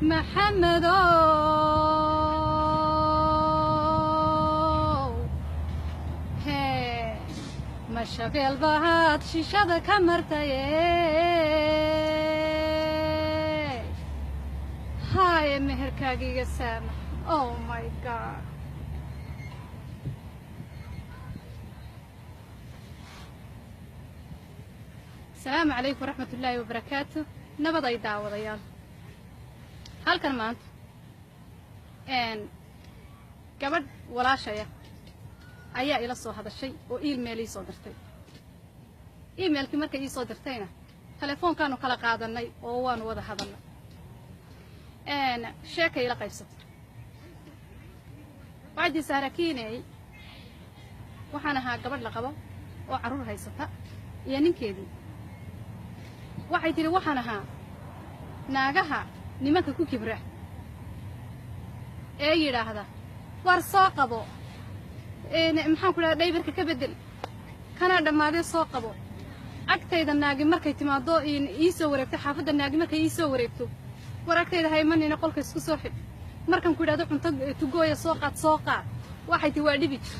محمد هي مشابه البهات شيشة كمرتي هاي مهر كاجي سامح Oh my God السلام عليكم ورحمة الله وبركاته نبض أي دعوة ضيال halkan maanta gabadh walaashaya ayaa ila soo hadashay oo email ii soo dirtay emailkii markay ii soo dirtayna telefoonkaanu kala qaadanay oo waanu wada hadalnay sheekay ila qaybsatay waadi saarakiinay waxaan ahaa gabadh la qabo oo caruur haysata iyo ninkeedii waxay tiri waxaan ahaa naagaha nimanka ku kibra ee yiraahda war soo qabo maxaan ku dhahay dhaybarka ka bedel kana dhamaadee soo qabo agtayda naagi markay timaado ii soo wareegto xaafadda naagi markay ii soo wareegto war agtayda haymanina qolka isku soo xid markan ku yiraahdo cunto tugooya soo qaad waxay tii waa dhibi jir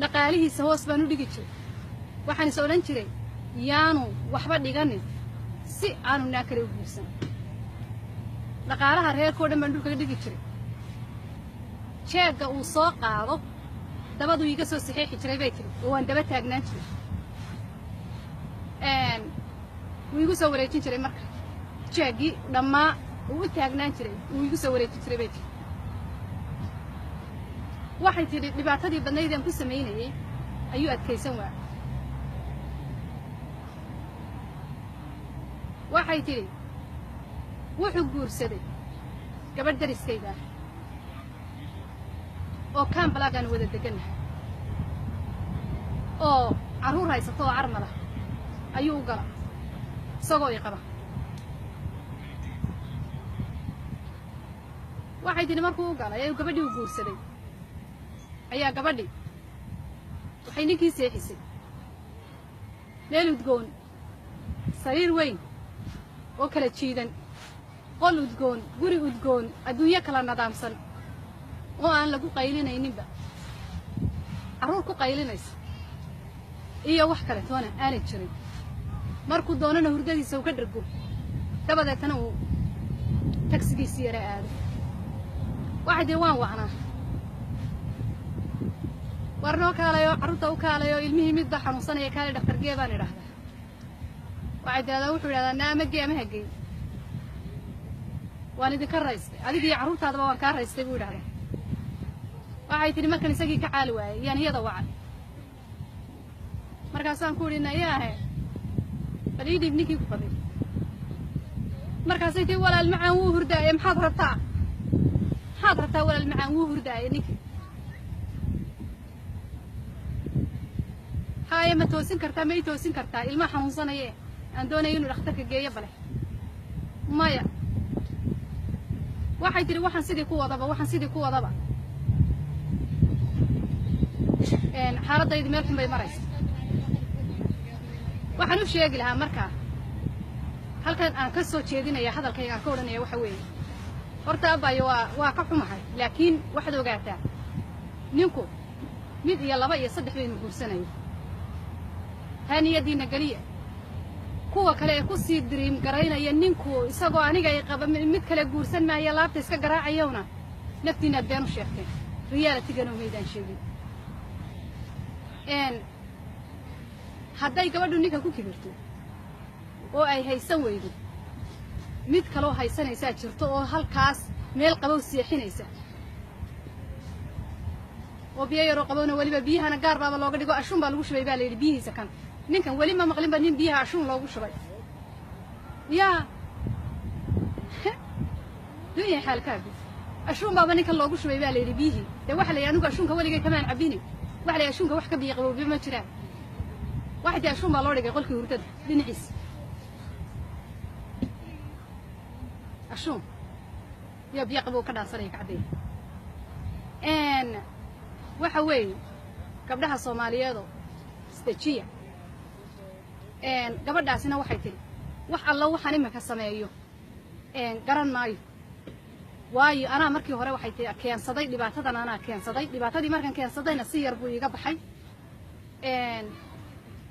dhaqaalihiisa hoos baan u dhigi jiray waxaan is odhan jiray yaanu waxba dhiganin si aanu naakale u guursan dhaqaalaha reerkoo dhan baan dhulka dhigi jiray jeegga uu soo qaado dabadu iga soo saxiixi jiray bay tiri oo waan daba taagnaan jiray wuu igu soo wareejin jiray marka jeeggii dhammaa uu u taagnaan jiray wuu igu soo wareejin jiray bay tiri waxay tidhi dhibaatadii badnaydaan ku samaynayay ayuu adkaysan waa waxay tidhi wuxuu guursaday gabadh dariskayga ah oo kaambalaadaan wada degannahay oo carruur haysato oo carmala ayuu u gala isagoo i qaba waxay tidhi markuu u galay ayuu gabadhii u guursaday ayaa gabadhii waxay ninkii seexisay meel udgoon sariir weyn oo kala jiidan qol udgoon guri udgoon adduunyo kala nadaamsan oo aan lagu qaylinayninba carruur ku qaylinaysa iyo wax kale toona aanay jirin markuu doonana hurdadiisa uu ka dhargo dabadeetana uu tagsigiisii yara aado waxay dee waan wacnaa war noo kaalayo carruurta u kaalayo ilmihii midba xanuunsanaya kaale dhakhtargee baan idhaahdaa waxay daada wuxuu yidhahdaa naamagee ama hagey waan idinka raystay adigii carruurtaadaba waan kaa raystay buu yidhahdaa waxay tidhi markan isagii ka caali waayay yaan iyada wacan markaasaan ku idhi nayaahe bal ii dhiib ninkii ku qabay markaasay tii walaal macaan wuu hurdaaye maxaad rabtaa walaal macaan wuu hurdaaye ninkii haaye ma toosin kartaa ma ii toosin kartaa ilma xanuunsanaye aan doonayo inuu dhakhtarka geeyo bale maya waxay tidhi waxaan sidii ku wadaba xaaladaydi meel xun bay maraysa waxaan u sheegi lahaa markaa halkan aan ka soo jeedinaya hadalkayga aan ka odhanaya waxa weeye horta abbaayo waa ka xumahay laakiin waxaad ogaataa ninku mid iyo laba iyo saddex baynu guursanayo haniyadiina geliya kuwa kale ee ku sii diriim garaynaya ninku isagoo aniga ay qaba mid kale guursan maaya laabta iska garaacayowna naftiina aad been u sheegteen realitigana umaydaan sheegin hadday gabadhu ninka ku kibirto oo ay haysan weydo mid kaloo haysanaysaa jirto oo halkaas meel qabow seexinaysa oo biyo yaroo qabowna weliba biyahana gaar baaba looga dhigo ashuun baa lagu shubay baa la yidhi biyihiisa kan ninkan weli ma maqlinba nin biyaha ashuun loogu shubay yaa dunya xaalkaagu ashuun baaba ninkan loogu shubay baa la yidhi biyihii dee waxa la yidhi anigu ashuunka weligay kamaan cabbini waxa la yidhi ashuunka wax ka biyo qabowbi ma jiraan waxa dee ashuun baa loo dhigay qolkii hurdada dhinaciisa ashuun yaa biyo qabow ka dhaansanaya kacdee waxa weeye gabdhaha Soomaaliyeedo istajiya gabadhaasina waxay tiri wax alla waxaan imika sameeyo garan maayo waayo anaa markii hore waxay tahay keensaday dhibaatadan anaa keensaday dhibaatadii markaan keensadayna si yar buu iga baxay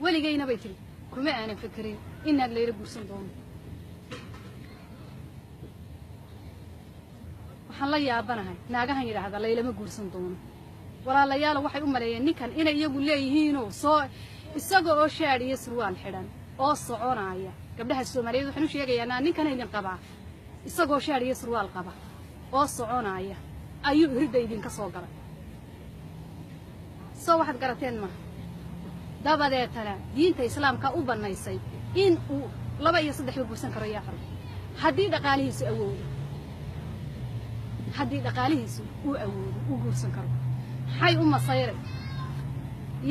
weligayna bay tiri kuma aanan fikirin inaad layla guursan doono waxaan la yaabanahay naagahan yidhaahda laylama guursan doono walaalayaal waxay u maleeyeen ninkan inay iyagu leeyihiinoo soo isaga oo shaadhiyo surwaal xidhan oo soconaya gabdhaha Soomaaliyeed waxaan u sheegayaa ninkan idin qabaa isagoo shaadhiyo surwaal qaba oo soconaya ayuu irida idinka soo galay soo waxaad garateen ma dabadeetana diinta islaamka u banaysay in uu 2 iyo 3 guursan karo yaa far haddii dhaqaalihiisu awoodo haddii dhaqaalihiisu uu awoodo uu guursan karo hay uma sayray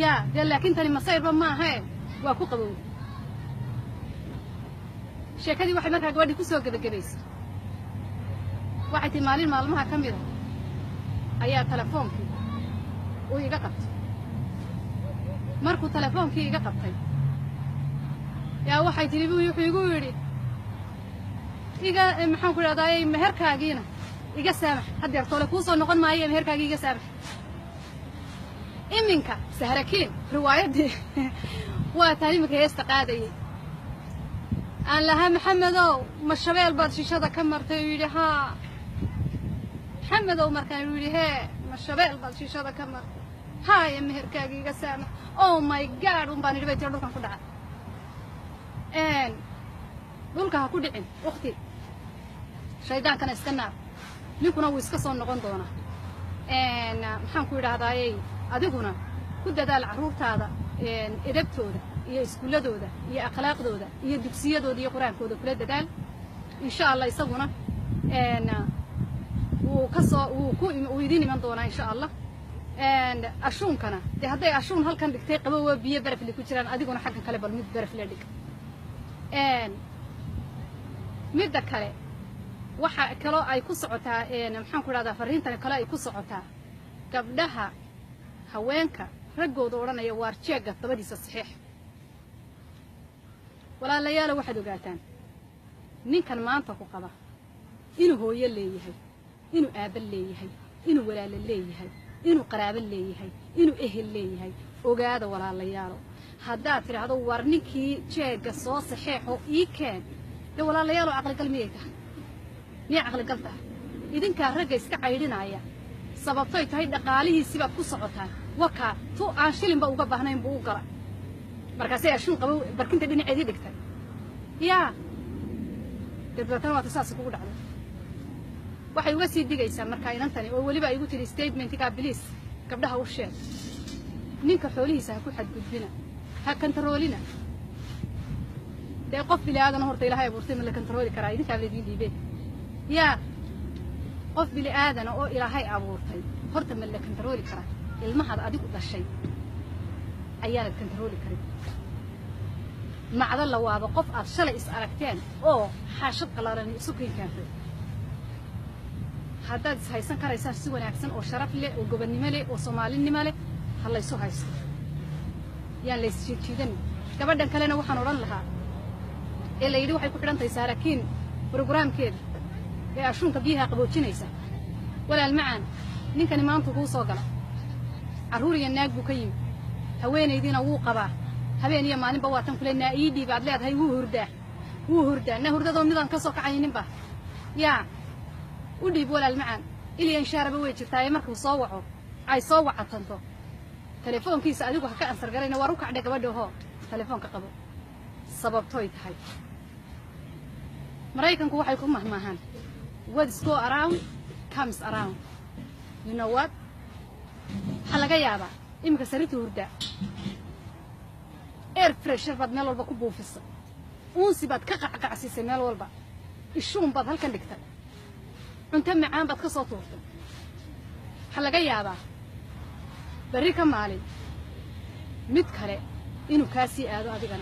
yaa dee laakiin tani masayrba ma aha waa ku qabow sheekadii waxay markaa gabadhii ku soo gabagabaysay waxay tii maalin maalmaha ka mid ah ayaa telefoonkii uu iga qabtay markuu telefoonkii iga qabtay yaa waxay tiri wuxuu igu yidhi iga maxaan ku raadayay meherkaagiina iga saamax haddeer tole kuu soo noqon maayo meherkaagii iga saamax iminka sahrakiin riwaayadii waa tahay iminka heesta qaadayay aan lahaa maxamedow ma shabeel baad shishada ka martay uu yidhi haa محمد ومر كان يقول لي هي ما الشباب بعد شيء شذا كمر هاي مهركاجي قسامة أو ماي جاد ومباني البيت يردو كان خدعة دولك هكودعين أختي شيطان كان يستنى ليكونا ويسكسون نقندونا محن كويدا هذا أي أديكونا كده ده العروض هذا إدبتوده يسكول دوده يأخلاق دوده يدكسية دوده يقرأ كوده كل ده إن شاء الله يسوونه ويديني من دونا إن شاء الله أشون كنا ده هذا أشون هل كان دكتور قبوا بيه برف اللي كتيران أديكونا حاجة كله بالميت برف اللي ديك ميت كله waxa kale ay ku socotaa maxaan ku raada fariintan kale ay ku socotaa gabdhaha haweenka ragooda oranaya waar jeega dabadiisa saxiix walaalayaal waxaad ogaataan ninkan maanta ku qaba inuu hooyo leeyahay inuu aaba leeyahay inuu walaal leeyahay inuu qaraabo leeyahay inuu ehel leeyahay ogaada walaalayaal hadda tiraahdo war ninkii jeega soo saxiixo ii keen walaalayaal aqal qalmiyada نيا عقل قلته إذن كان رجع يسكعيرين عيا سببتي تهيد دقاليه سبب قصعتها وكا تو عاشلين بوجا بهنين بوجا بركاسي أشون قبو بركنت الدنيا عديد كتير يا تبغى تساس كود عليه واحد وسيد دقيقة يسمى كائن ثاني أولي بقى يقول لي ستيتمنت كابليس قبلها وشين نينك حوليه سهكون حد قدنا هكنترولنا ده قف بلي هذا نهار تيلا هاي بورتين اللي كنترولي كرايدي كابلين دي بيت يا قف بلي آدنا أو إلى هاي أبورتين هرت من اللي كنترولي كرا المهد أديك وده الشيء أيال كنترولي كرا مع ذا لو هذا قف أرسل إسألكتين أو حاشد قلارني سكين كافر هذا هيسن كرا يسار سوى أحسن أو شرف لي أو جبني ملي أو صومالي ملي هلا يسوى هيسن يعني ليش كذا كبردن كلنا وحنوران لها إلا يدو حيكون كرنتي ساركين برنامج كده يا أشون كبيها قبوتشينيسا ولا المعان نكني ما أنتو صاقلا عروري الناق بكيم هوين يدينا وقبا هوين يا مالين بواتن كلنا إيدي بعد لا هاي وهردا نهردا ضم نظام كسوق عينين به يا ودي بولا المعان إلي إنشار بوجه تاي مركو صوعوا عاي صوع عطنتو تليفون كيس أدوك هكا أنصر قالينا وروك عندك بدو هو تليفون كقبو سبب تويت هاي مريكن كوا حيكون مهمهان what's go around comes around you know what حلقة يابا إمك سريت وردا air pressure بعد مال والبا كوبو فيصل أنسي بعد كقع عسيس مال والبا الشوم بعد هل كان دكتور أنت معان بعد قصة طوفة حلقة يابا بريكا مالي متكرر إنه كاسي هذا أدينا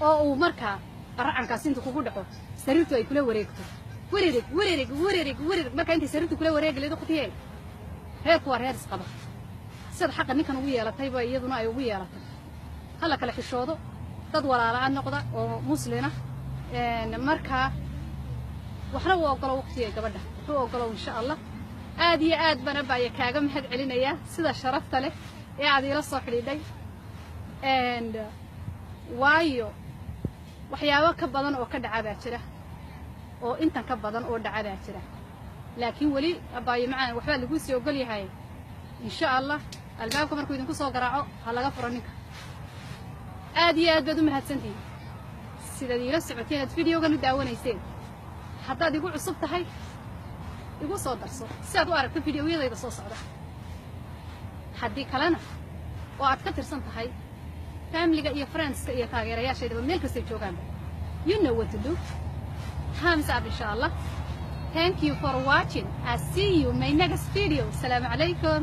أو مركا رأعن كاسين تكون دعوة سريرته أي كله وريرك مركا أنت سريرته كله وريق اللي دقتيه هيك هرس قبض صد حق إنك نوية لا طيبة يدنا يوية لا هلا كله الشوضو تدور على النقطة أو مسلمة مركا waxna waa ogolo waqtiga gabadha wuxuu ogolo insha Allah aad iyo aad bana baaya kaaga mahad celinaya sida sharafta leh ee aad ila soo xidhiidhay and waayo waxyaabo ka badan oo ka dhacada jira oo intan ka badan oo dhacada jira laakiin wali abaay macaan waxba lagu sii ogol yahay insha Allah albaabka markuu idinku soo garaaco ha laga furo ninka aad iyo aad baad u mahadsantihiin sida ila socoteen videogan u daawanayseen haddaad igu cusub tahay igu soo darso si aad u aragto videoyadayda soo socda haddii kalena oo aad ka tirsan tahay family-ga iyo friends-ka iyo taageerayaashayda meel kasta joogaan you know what to do thumbs up insha Allah thank you for watching I see you in my next video assalamu alaikum